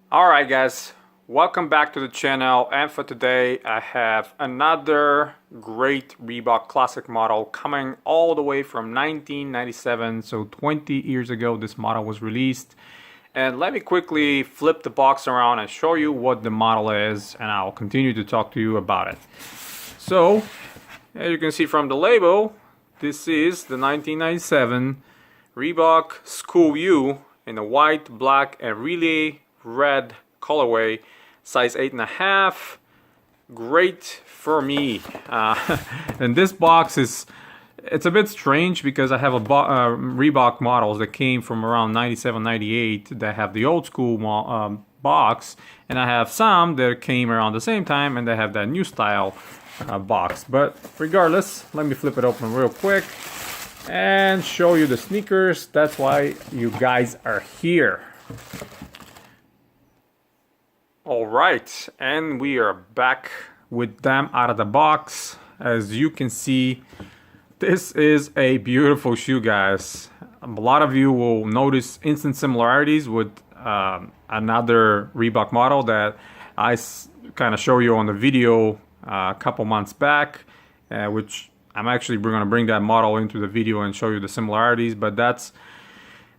Alright guys, welcome back to the channel, and for today I have another great Reebok classic model coming all the way from 1997, so 20 years ago this model was released. And let me quickly flip the box around and show you what the model is, and I'll continue to talk to you about it. So, as you can see from the label, this is the 1997 Reebok School U in the white, black, and relay red colorway, size 8.5. Great for me. And this box it's a bit strange because I have a Reebok models that came from around 97, 98 that have the old school box, and I have some that came around the same time and they have that new style box. But regardless, let me flip it open real quick and show you the sneakers. That's why you guys are here. Alright, and we are back with them out of the box. As you can see, this is a beautiful shoe, guys. A lot of you will notice instant similarities with another Reebok model that I kind of show you on the video a couple months back, which we're going to bring that model into the video and show you the similarities. But that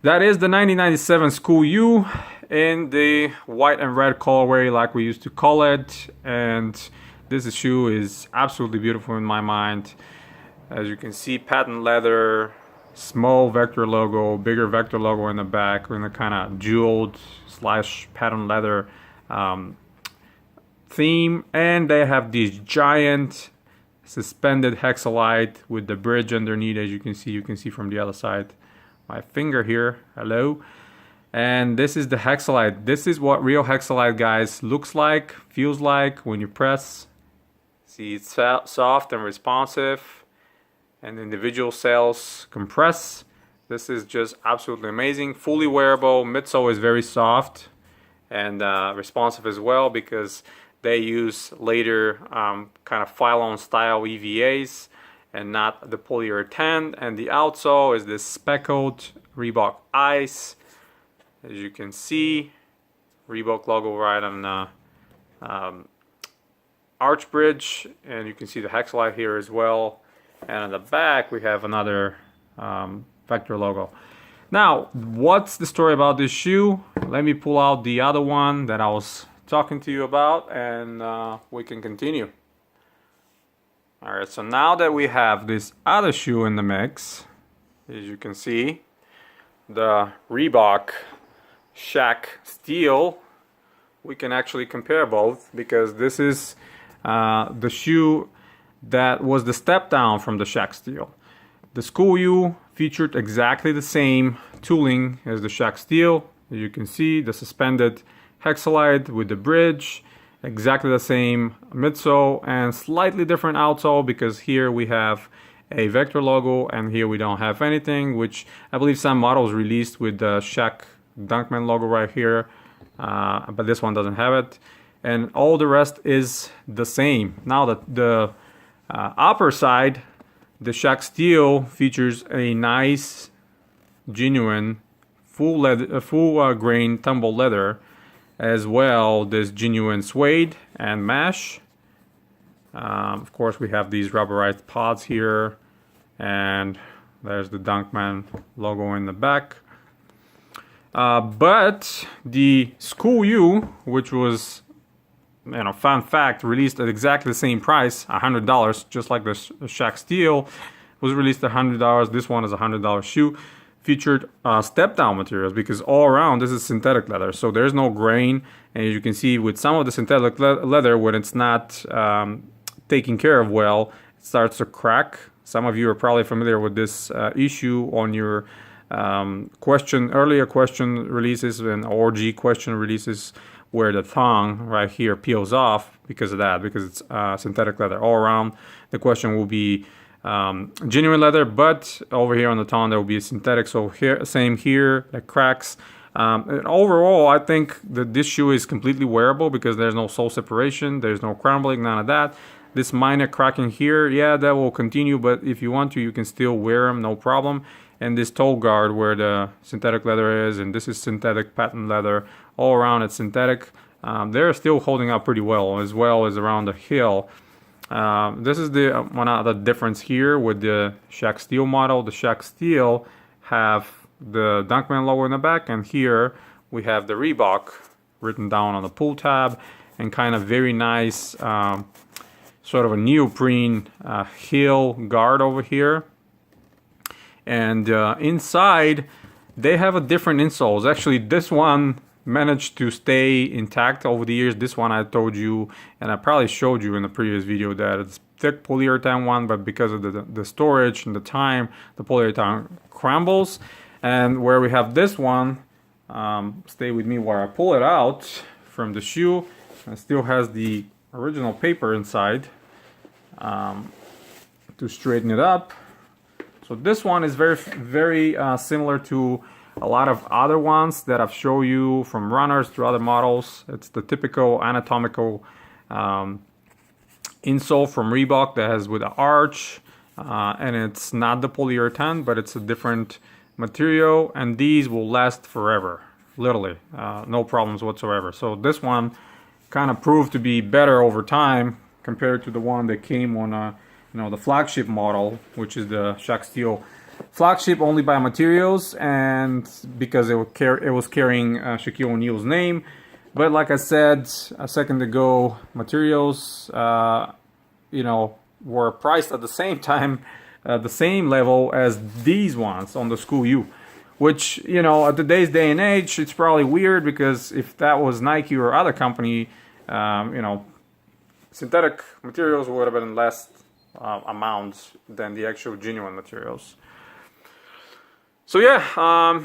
is the 1997 School U in the white and red colorway, like we used to call it. And this shoe is absolutely beautiful in my mind. As you can see, patent leather, small vector logo, bigger vector logo in the back, in a kind of jeweled / patent leather theme. And they have these giant suspended hexalite with the bridge underneath. As you can see from the other side my finger here. Hello. And this is the hexalite. This is what real hexalite, guys, looks like, feels like when you press. See, it's soft and responsive, and individual cells compress. This is just absolutely amazing. Fully wearable. Midsole is very soft and responsive as well, because they use later kind of phylon style EVAs and not the polyurethane. And the outsole is this speckled Reebok ice. As you can see, Reebok logo right on the arch bridge, and you can see the hexalite here as well. And on the back we have another vector logo. Now, what's the story about this shoe? Let me pull out the other one that I was talking to you about, and we can continue. Alright, so now that we have this other shoe in the mix, as you can see, the Reebok Shaq Steel, we can actually compare both, because this is the shoe that was the step down from the Shaq Steel. The School U featured exactly the same tooling as the Shaq Steel. As you can see, the suspended hexalite with the bridge, exactly the same midsole, and slightly different outsole, because here we have a vector logo and here we don't have anything, which I believe some models released with the Shaq Dunkman logo right here, but this one doesn't have it, and all the rest is the same. Now the upper side, the Shaq Steel, features a nice, genuine, full grain tumble leather, as well this genuine suede and mesh. Of course, we have these rubberized pods here, and there's the Dunkman logo in the back. But the School U, which was, fun fact, released at exactly the same price, $100, just like the Shaq Steel was released at $100. This one is a $100 shoe. Featured step down materials, because all around this is synthetic leather, so there's no grain. And as you can see, with some of the synthetic leather, when it's not taken care of well, it starts to crack. Some of you are probably familiar with this issue on your earlier question releases and ORG question releases, where the thong right here peels off because of that, because it's synthetic leather all around. The question will be genuine leather, but over here on the tongue there will be a synthetic. So here, same here, that cracks. And overall, I think that this shoe is completely wearable, because there's no sole separation, there's no crumbling, none of that. This minor cracking here, yeah, that will continue, but if you want to, you can still wear them, no problem. And this toe guard where the synthetic leather is, and this is synthetic patent leather, all around it's synthetic. They're still holding up pretty well as around the heel. This is the one of the difference here with the Shaq Steel model. The Shaq Steel have the Dunkman logo in the back, and here we have the Reebok written down on the pull tab, and kind of very nice sort of a neoprene heel guard over here. And inside they have a different insoles. Actually, this one managed to stay intact over the years. This one I told you, and I probably showed you in the previous video, that it's thick polyurethane one, but because of the storage and the time, the polyurethane crumbles. And where we have this one, stay with me where I pull it out from the shoe, and it still has the original paper inside to straighten it up. So this one is very similar to a lot of other ones that I've shown you, from runners to other models. It's the typical anatomical insole from Reebok that has with an arch, and it's not the polyurethane, but it's a different material, and these will last forever, literally, no problems whatsoever. So this one kind of proved to be better over time compared to the one that came on the flagship model, which is the Shaq Steel flagship only by materials, and because it was carrying Shaquille O'Neal's name. But like I said a second ago, materials were priced at the same time, the same level as these ones on the School U, which at today's day and age, it's probably weird, because if that was Nike or other company, synthetic materials would have been less amounts than the actual genuine materials. So yeah,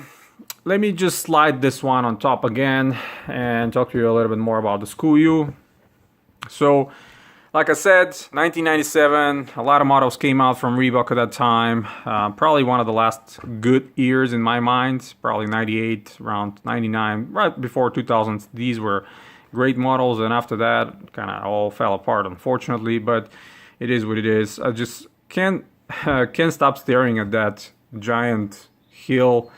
let me just slide this one on top again and talk to you a little bit more about the School U. So like I said, 1997, a lot of models came out from Reebok at that time. Probably one of the last good years in my mind, probably 98, around 99, right before 2000s. These were great models, and after that kind of all fell apart, unfortunately, but it is what it is. I just can't stop staring at that giant heel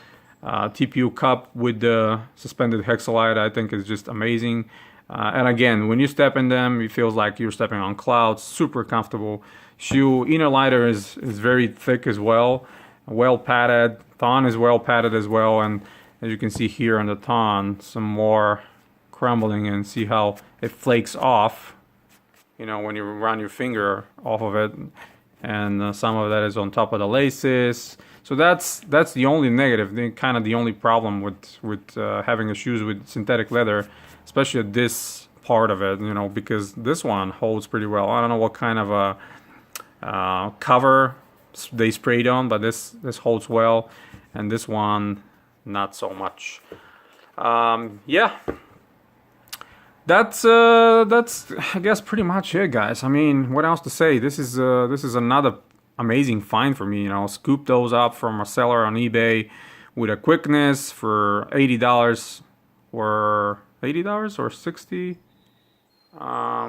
TPU cup with the Suspended Hexalite. I think it's just amazing. And again, when you step in them, it feels like you're stepping on clouds. Super comfortable shoe. Inner liner is very thick as well padded. Thon is well padded as well, and as you can see here on the thon, some more crumbling, and see how it flakes off when you run your finger off of it, and some of that is on top of the laces. So that's the only negative, kind of the only problem with having the shoes with synthetic leather, especially at this part of it, because this one holds pretty well. I don't know what kind of a cover they sprayed on, but this holds well, and this one not so much. Yeah, that's I guess pretty much it, guys. I mean, what else to say? This is another amazing find for me. Scoop those up from a seller on eBay with a quickness for $80 or $80 or $60.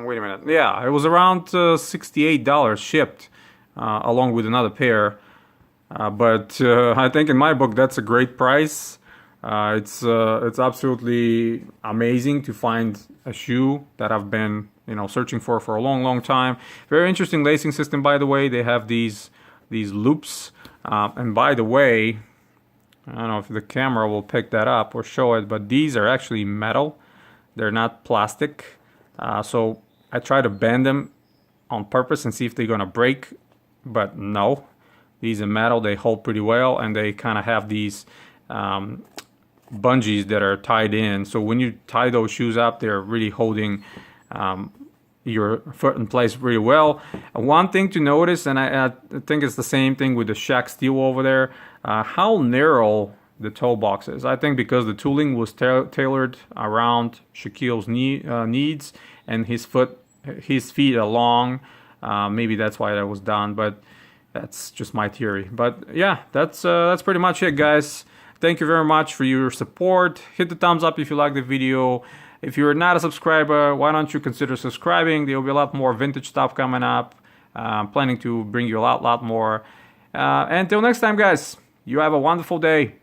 Wait a minute. Yeah, it was around $68 shipped, along with another pair. But I think in my book that's a great price. It's absolutely amazing to find a shoe that I've been searching for a long time. Very interesting lacing system, by the way. They have these loops, and by the way, I don't know if the camera will pick that up or show it, but these are actually metal. They're not plastic. So I try to bend them on purpose and see if they're gonna break, but no. These are metal. They hold pretty well, and they kind of have these bungees that are tied in. So when you tie those shoes up, they're really holding your foot in place really well. One thing to notice, and I think it's the same thing with the Shaq Steel over there, how narrow the toe box is. I think because the tooling was tailored around Shaquille's needs, and his feet are long. Maybe that's why that was done, but that's just my theory. But yeah, that's pretty much it, guys. Thank you very much for your support. Hit the thumbs up if you like the video. If you're not a subscriber, why don't you consider subscribing? There will be a lot more vintage stuff coming up. I'm planning to bring you a lot more. Until next time, guys, you have a wonderful day.